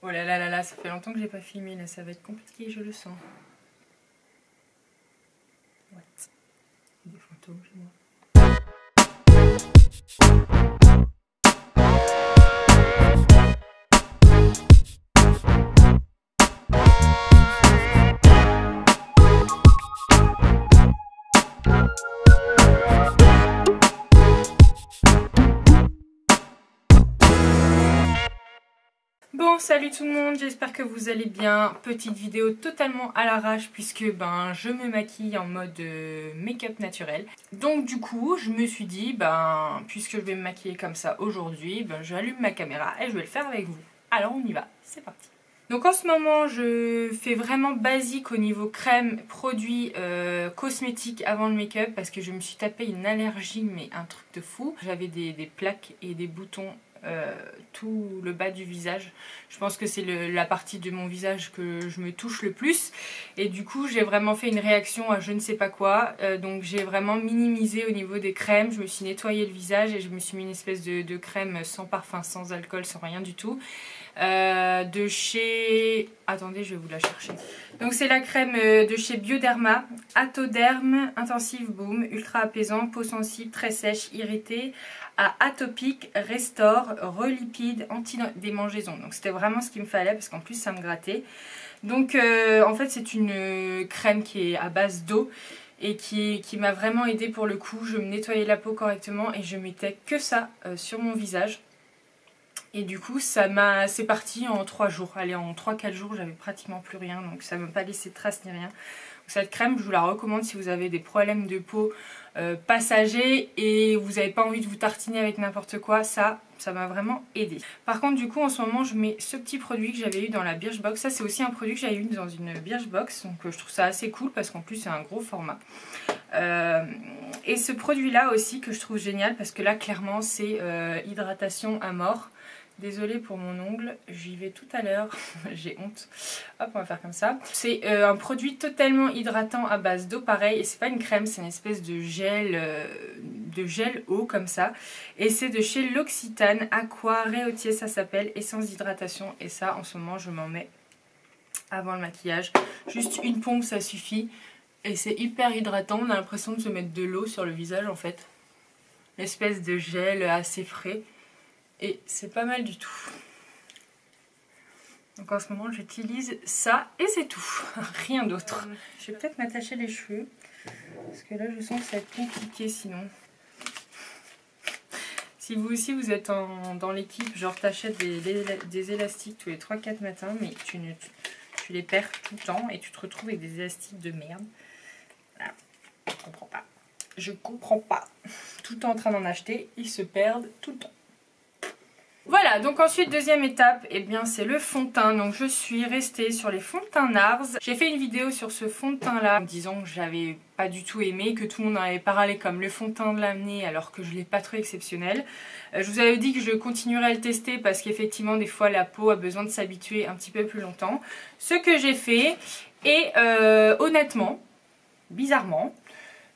Oh là là là là, ça fait longtemps que j'ai pas filmé, là ça va être compliqué, je le sens. What? Des fantômes chez moi. Bon, salut tout le monde, j'espère que vous allez bien. Petite vidéo totalement à l'arrache puisque je me maquille en mode make-up naturel. Donc du coup, je me suis dit, puisque je vais me maquiller comme ça aujourd'hui, j'allume ma caméra et je vais le faire avec vous. Alors on y va, c'est parti. Donc en ce moment, je fais vraiment basique au niveau crème, produits, cosmétiques avant le make-up parce que je me suis tapé une allergie, mais un truc de fou. J'avais des plaques et des boutons tout le bas du visage. Je pense que c'est la partie de mon visage que je me touche le plus et du coup j'ai vraiment fait une réaction à je ne sais pas quoi, donc j'ai vraiment minimisé au niveau des crèmes. Je me suis nettoyé le visage et je me suis mis une espèce de crème sans parfum, sans alcool, sans rien du tout, de chez... Attendez, je vais vous la chercher. Donc c'est la crème de chez Bioderma, Atoderm Intensive Boom, ultra apaisant, peau sensible, très sèche, irritée, à atopique, restore, relipide, anti-démangeaison. Donc c'était vraiment ce qu'il me fallait parce qu'en plus ça me grattait. Donc en fait c'est une crème qui est à base d'eau et qui m'a vraiment aidée pour le coup. Je me nettoyais la peau correctement et je mettais que ça sur mon visage. Et du coup c'est parti en 3 jours. Allez, en 3-4 jours j'avais pratiquement plus rien, donc ça ne m'a pas laissé de traces ni rien. Cette crème, je vous la recommande si vous avez des problèmes de peau passagers et vous n'avez pas envie de vous tartiner avec n'importe quoi. Ça m'a vraiment aidé. Par contre, du coup, en ce moment, je mets ce petit produit que j'avais eu dans la Birchbox. Ça, c'est aussi un produit que j'avais eu dans une Birchbox. Donc, je trouve ça assez cool parce qu'en plus, c'est un gros format. Et ce produit-là aussi que je trouve génial parce que là, clairement, c'est hydratation à mort. Désolée pour mon ongle, j'y vais tout à l'heure, j'ai honte. Hop, on va faire comme ça. C'est un produit totalement hydratant à base d'eau, pareil, et c'est pas une crème, c'est une espèce de gel eau comme ça. Et c'est de chez L'Occitane, Aqua Réautier, ça s'appelle, essence d'hydratation. Et ça, en ce moment, je m'en mets avant le maquillage. Juste une pompe, ça suffit. Et c'est hyper hydratant, on a l'impression de se mettre de l'eau sur le visage en fait. Une espèce de gel assez frais. Et c'est pas mal du tout. Donc en ce moment j'utilise ça et c'est tout. Rien d'autre. Je vais peut-être m'attacher les cheveux. Parce que là je sens que ça va être compliqué sinon. Si vous aussi vous êtes dans l'équipe, genre t'achètes des élastiques tous les 3-4 matins, mais tu les perds tout le temps et tu te retrouves avec des élastiques de merde. Voilà. Je comprends pas. Je comprends pas. Tout le temps en train d'en acheter, ils se perdent tout le temps. Voilà, donc ensuite deuxième étape, eh bien c'est le fond de teint. Donc je suis restée sur les fonds de teint NARS. J'ai fait une vidéo sur ce fond de teint là, en disant que j'avais pas du tout aimé, que tout le monde en avait parlé comme le fond de teint de l'année alors que je l'ai pas trouvé exceptionnel. Je vous avais dit que je continuerai à le tester parce qu'effectivement des fois la peau a besoin de s'habituer un petit peu plus longtemps. Ce que j'ai fait et honnêtement, bizarrement,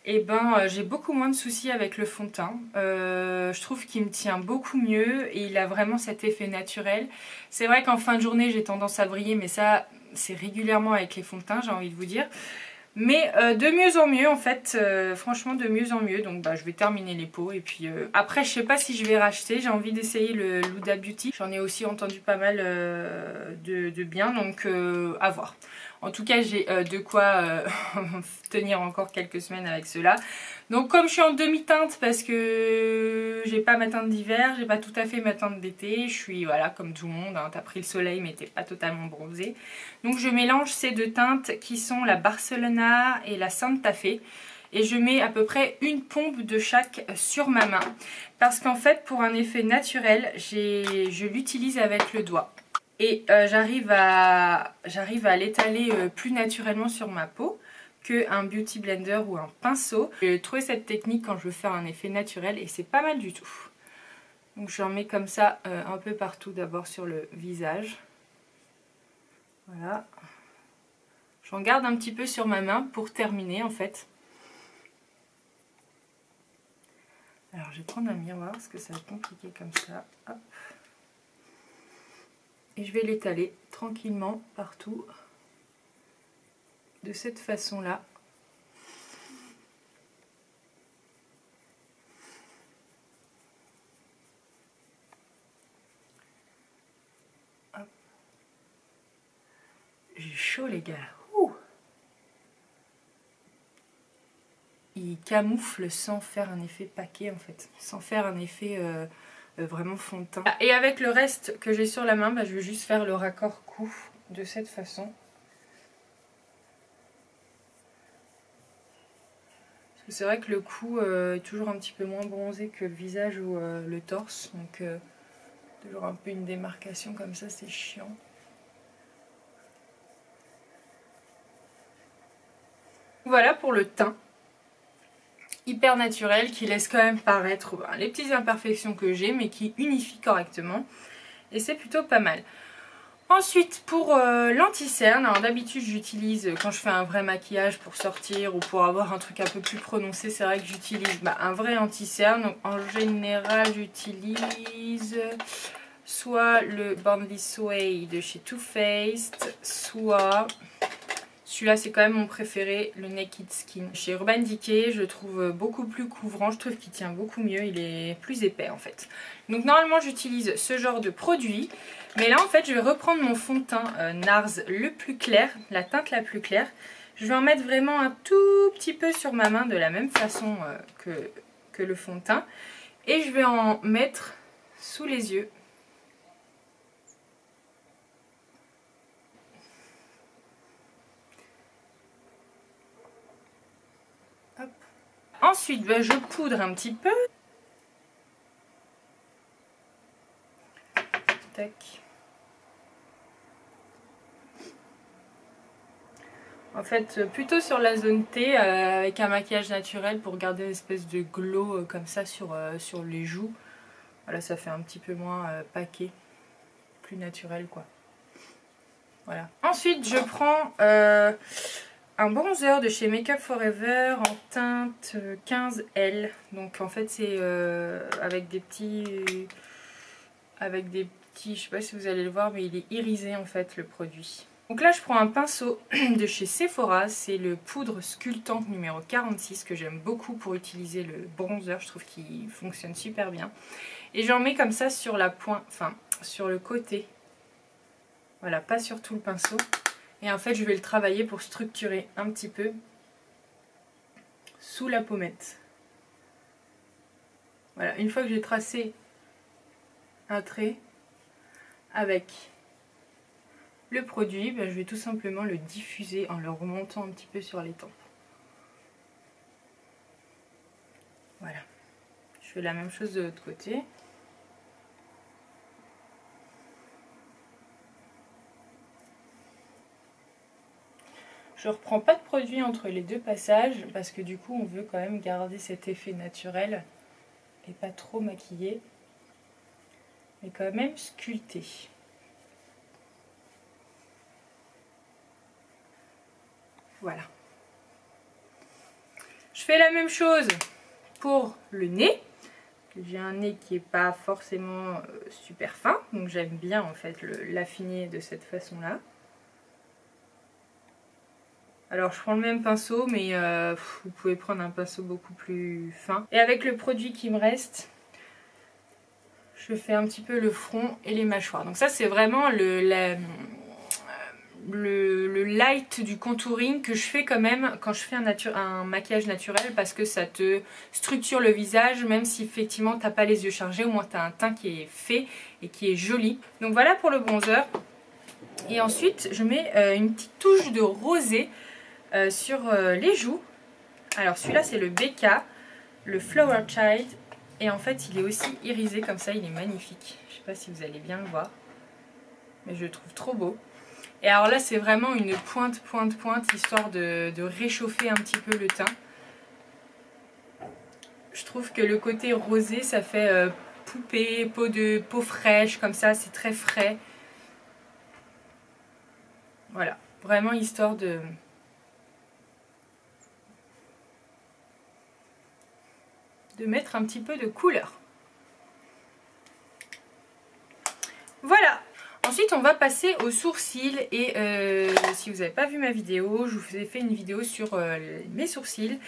et j'ai beaucoup moins de soucis avec le fond de teint. Je trouve qu'il me tient beaucoup mieux et il a vraiment cet effet naturel. C'est vrai qu'en fin de journée j'ai tendance à vriller, mais ça c'est régulièrement avec les fonds de teint, j'ai envie de vous dire. Mais de mieux en mieux en fait, franchement de mieux en mieux. Donc je vais terminer les pots et puis après je sais pas si je vais racheter. J'ai envie d'essayer le Huda Beauty. J'en ai aussi entendu pas mal de bien, donc à voir. En tout cas j'ai de quoi tenir encore quelques semaines avec cela. Donc comme je suis en demi-teinte parce que j'ai pas ma teinte d'hiver, j'ai pas tout à fait ma teinte d'été, je suis voilà comme tout le monde, hein, t'as pris le soleil mais t'es pas totalement bronzée. Donc je mélange ces deux teintes qui sont la Barcelona et la Santa Fe. Et je mets à peu près une pompe de chaque sur ma main. Parce qu'en fait pour un effet naturel, je l'utilise avec le doigt. Et j'arrive à l'étaler plus naturellement sur ma peau qu'un beauty blender ou un pinceau. J'ai trouvé cette technique quand je veux faire un effet naturel et c'est pas mal du tout. Donc j'en mets comme ça un peu partout, d'abord sur le visage. Voilà. J'en garde un petit peu sur ma main pour terminer en fait. Alors je vais prendre un miroir parce que ça va être compliqué comme ça. Hop. Et je vais l'étaler tranquillement partout de cette façon-là. J'ai chaud les gars. Ouh. Il camoufle sans faire un effet paquet en fait, sans faire un effet vraiment fond de teint. Et avec le reste que j'ai sur la main, bah, je vais juste faire le raccord cou de cette façon. C'est vrai que le cou est toujours un petit peu moins bronzé que le visage ou le torse, donc toujours un peu une démarcation comme ça, c'est chiant. Voilà pour le teint. Hyper naturel, qui laisse quand même paraître les petites imperfections que j'ai, mais qui unifie correctement. Et c'est plutôt pas mal. Ensuite, pour l'anti-cerne, alors d'habitude j'utilise, quand je fais un vrai maquillage pour sortir ou pour avoir un truc un peu plus prononcé, c'est vrai que j'utilise un vrai anti-cerne. Donc en général j'utilise soit le Born This Way de chez Too Faced, soit... Celui-là c'est quand même mon préféré, le Naked Skin. Chez Urban Decay, je le trouve beaucoup plus couvrant, je trouve qu'il tient beaucoup mieux, il est plus épais en fait. Donc normalement j'utilise ce genre de produit, mais là en fait je vais reprendre mon fond de teint NARS le plus clair, la teinte la plus claire. Je vais en mettre vraiment un tout petit peu sur ma main de la même façon que le fond de teint. Et je vais en mettre sous les yeux. Ensuite, je poudre un petit peu. Tac. En fait, plutôt sur la zone T, avec un maquillage naturel pour garder une espèce de glow comme ça sur les joues. Voilà, ça fait un petit peu moins paquet. Plus naturel, quoi. Voilà. Ensuite, je prends... un bronzer de chez Make Up Forever en teinte 15L. Donc en fait c'est avec des petits... je sais pas si vous allez le voir, mais il est irisé en fait le produit. Donc là je prends un pinceau de chez Sephora, c'est le poudre sculptante numéro 46 que j'aime beaucoup pour utiliser le bronzer, je trouve qu'il fonctionne super bien. Et j'en mets comme ça sur la pointe, enfin sur le côté. Voilà, pas sur tout le pinceau. Et en fait, je vais le travailler pour structurer un petit peu sous la pommette. Voilà, une fois que j'ai tracé un trait avec le produit, je vais tout simplement le diffuser en le remontant un petit peu sur les tempes. Voilà. Je fais la même chose de l'autre côté. Je ne reprends pas de produit entre les deux passages parce que du coup on veut quand même garder cet effet naturel et pas trop maquillé, mais quand même sculpté. Voilà. Je fais la même chose pour le nez. J'ai un nez qui n'est pas forcément super fin, donc j'aime bien en fait l'affiner de cette façon-là. Alors je prends le même pinceau, mais vous pouvez prendre un pinceau beaucoup plus fin. Et avec le produit qui me reste, je fais un petit peu le front et les mâchoires. Donc ça c'est vraiment le light du contouring que je fais quand même quand je fais un maquillage naturel, parce que ça te structure le visage, même si effectivement t'as pas les yeux chargés, au moins t'as un teint qui est fait et qui est joli. Donc voilà pour le bronzer. Et ensuite je mets une petite touche de rosé sur les joues. Alors celui-là c'est le BK, le Flower Child, et en fait il est aussi irisé comme ça, il est magnifique. Je sais pas si vous allez bien le voir, mais je le trouve trop beau. Et alors là c'est vraiment une pointe histoire de réchauffer un petit peu le teint. Je trouve que le côté rosé ça fait poupée, peau fraîche comme ça, c'est très frais. Voilà, vraiment histoire de mettre un petit peu de couleur. Voilà. Ensuite on va passer aux sourcils et si vous n'avez pas vu ma vidéo, je vous ai fait une vidéo sur mes sourcils.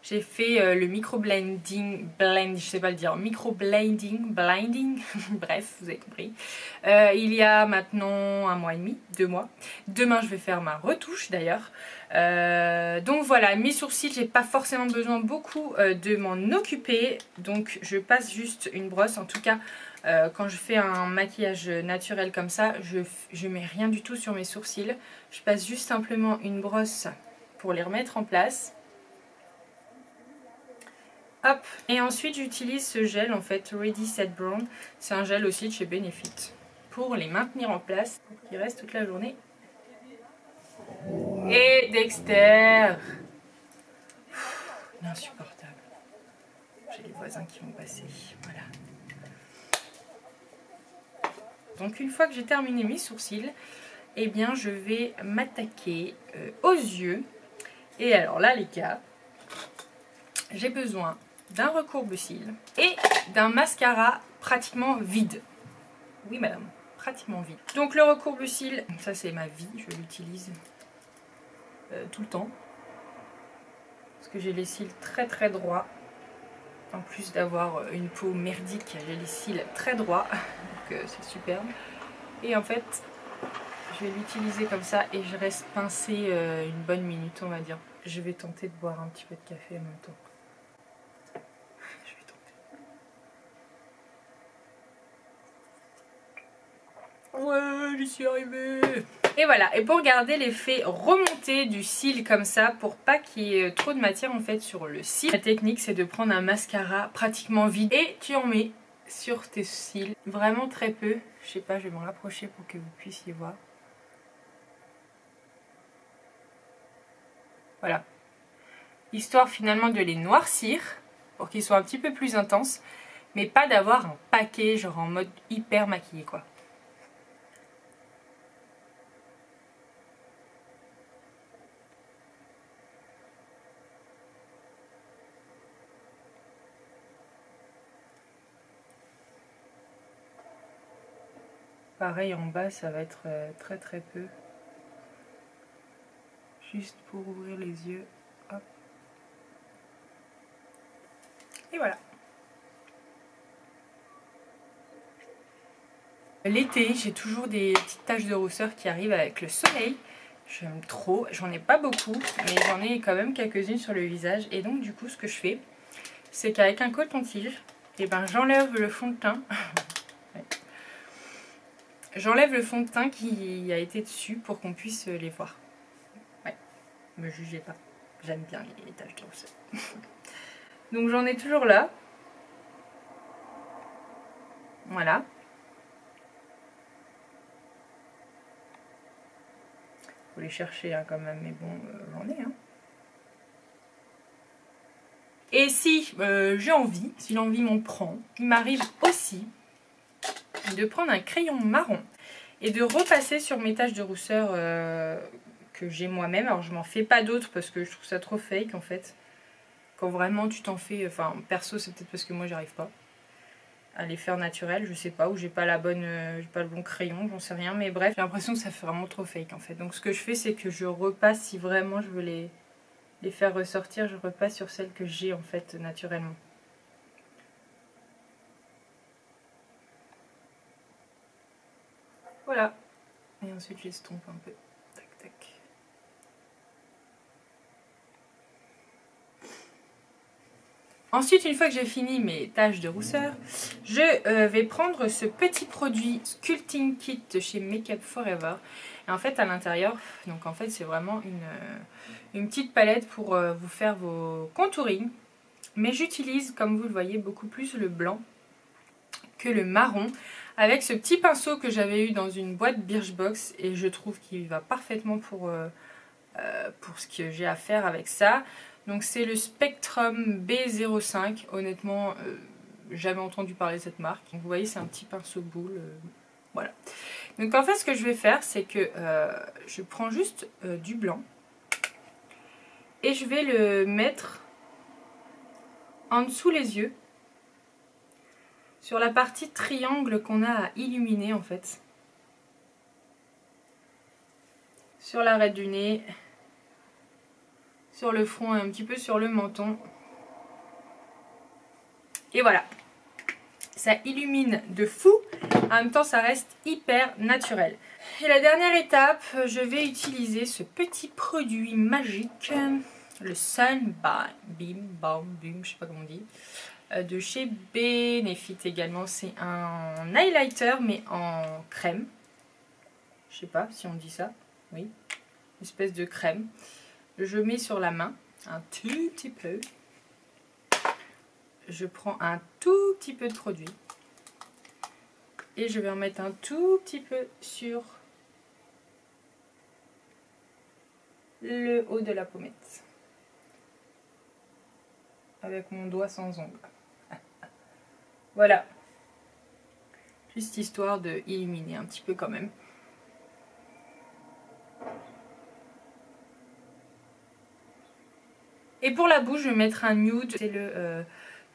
J'ai fait le micro-blending, je sais pas le dire, micro-blending, bref, vous avez compris. Il y a maintenant 1 mois et demi, 2 mois. Demain je vais faire ma retouche d'ailleurs. Donc voilà, mes sourcils, j'ai pas forcément besoin beaucoup de m'en occuper. Donc je passe juste une brosse, en tout cas. Quand je fais un maquillage naturel comme ça, je mets rien du tout sur mes sourcils. Je passe juste simplement une brosse pour les remettre en place. Hop. Et ensuite j'utilise ce gel en fait, Ready Set Brown. C'est un gel aussi de chez Benefit. Pour les maintenir en place, qui reste toute la journée. Et Dexter. Insupportable. J'ai les voisins qui vont passer. Voilà. Donc une fois que j'ai terminé mes sourcils, eh bien je vais m'attaquer aux yeux. Et alors là les gars, j'ai besoin d'un recourbe-cils et d'un mascara pratiquement vide. Oui madame, pratiquement vide. Donc le recourbe-cils, ça c'est ma vie, je l'utilise tout le temps. Parce que j'ai les cils très très droits. En plus d'avoir une peau merdique, j'ai les cils très droits. Donc c'est superbe. Et en fait, je vais l'utiliser comme ça et je reste pincée une bonne minute on va dire. Je vais tenter de boire un petit peu de café en même temps. Je vais tenter. Ouais, j'y suis arrivée. Et voilà, et pour garder l'effet remonté du cil comme ça, pour pas qu'il y ait trop de matière en fait sur le cil, la technique c'est de prendre un mascara pratiquement vide et tu en mets sur tes cils, vraiment très peu. Je sais pas, je vais m'en rapprocher pour que vous puissiez voir. Voilà. Histoire finalement de les noircir pour qu'ils soient un petit peu plus intenses, mais pas d'avoir un paquet genre en mode hyper maquillé quoi. Pareil en bas ça va être très très peu. Juste pour ouvrir les yeux. Hop. Et voilà. L'été, j'ai toujours des petites taches de rousseur qui arrivent avec le soleil. J'aime trop. J'en ai pas beaucoup, mais j'en ai quand même quelques-unes sur le visage. Et donc du coup, ce que je fais, c'est qu'avec un coton-tige, et ben, j'enlève le fond de teint. Ouais. J'enlève le fond de teint qui a été dessus pour qu'on puisse les voir. Ouais, me jugez pas. J'aime bien les taches de rousseur. Donc j'en ai toujours là. Voilà. Faut les chercher hein, quand même, mais bon, j'en ai. Hein. Et si j'ai envie, si l'envie m'en prend, il m'arrive aussi de prendre un crayon marron et de repasser sur mes taches de rousseur que j'ai moi-même. Alors je m'en fais pas d'autres parce que je trouve ça trop fake en fait. Quand vraiment tu t'en fais, enfin perso c'est peut-être parce que moi j'arrive pas à les faire naturels, je sais pas, ou j'ai pas la bonne, j'ai pas le bon crayon, j'en sais rien, mais bref, j'ai l'impression que ça fait vraiment trop fake en fait. Donc ce que je fais c'est que je repasse, si vraiment je veux les faire ressortir, je repasse sur celles que j'ai en fait naturellement. Voilà. Et ensuite j'estompe un peu. Tac tac. Ensuite, une fois que j'ai fini mes taches de rousseur, je vais prendre ce petit produit Sculpting Kit de chez Make Up For Ever. Et en fait, à l'intérieur, donc en fait, c'est vraiment une petite palette pour vous faire vos contouring. Mais j'utilise, comme vous le voyez, beaucoup plus le blanc que le marron. Avec ce petit pinceau que j'avais eu dans une boîte Birchbox. Et je trouve qu'il va parfaitement pour ce que j'ai à faire avec ça. Donc c'est le Spectrum B05, honnêtement jamais entendu parler de cette marque. Donc vous voyez c'est un petit pinceau boule, voilà. Donc en fait ce que je vais faire c'est que je prends juste du blanc et je vais le mettre en dessous les yeux, sur la partie triangle qu'on a à illuminer en fait. sur l'arête du nez, sur le front et un petit peu sur le menton. Et voilà. Ça illumine de fou, en même temps ça reste hyper naturel. Et la dernière étape, je vais utiliser ce petit produit magique, le Sun Beam, je sais pas comment on dit, de chez Benefit également. C'est un highlighter mais en crème. Je sais pas si on dit ça, oui, une espèce de crème. Je mets sur la main un tout petit peu. Je prends un tout petit peu de produit et je vais en mettre un tout petit peu sur le haut de la pommette avec mon doigt sans ongle. Voilà, juste histoire de illuminer un petit peu quand même. Et pour la bouche, je vais mettre un nude, c'est le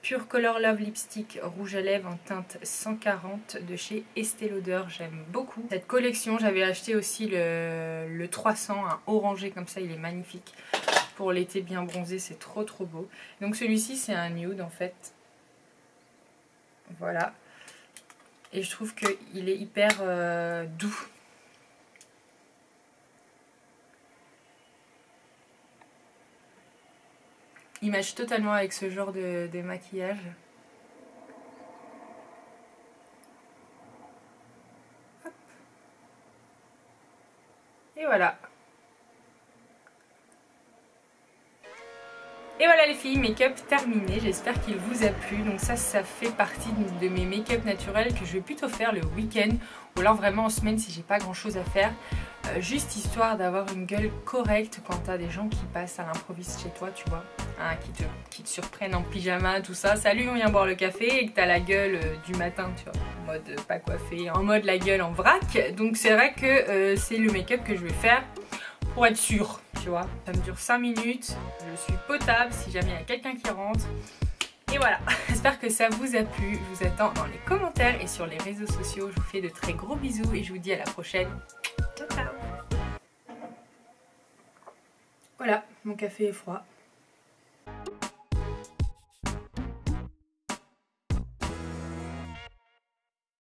Pure Color Love Lipstick rouge à lèvres en teinte 140 de chez Estée Lauder. J'aime beaucoup cette collection. J'avais acheté aussi le 300, un orangé comme ça, il est magnifique. Pour l'été bien bronzé, c'est trop beau. Donc celui-ci c'est un nude en fait. Voilà. Et je trouve qu'il est hyper doux. Il match totalement avec ce genre de maquillage. Hop. Et voilà. Et voilà les filles, make-up terminé, j'espère qu'il vous a plu. Donc ça fait partie de mes make-up naturels que je vais plutôt faire le week-end ou alors vraiment en semaine si j'ai pas grand chose à faire. Juste histoire d'avoir une gueule correcte quand t'as des gens qui passent à l'improviste chez toi, tu vois, hein, qui te surprennent en pyjama, tout ça. Salut, on vient boire le café et que t'as la gueule du matin, tu vois, en mode pas coiffée, en mode la gueule en vrac. Donc c'est vrai que c'est le make-up que je vais faire pour être sûre, tu vois. Ça me dure 5 minutes, je suis potable si jamais il y a quelqu'un qui rentre. Et voilà, j'espère que ça vous a plu. Je vous attends dans les commentaires et sur les réseaux sociaux. Je vous fais de très gros bisous et je vous dis à la prochaine. Ciao, ciao. Voilà, mon café est froid.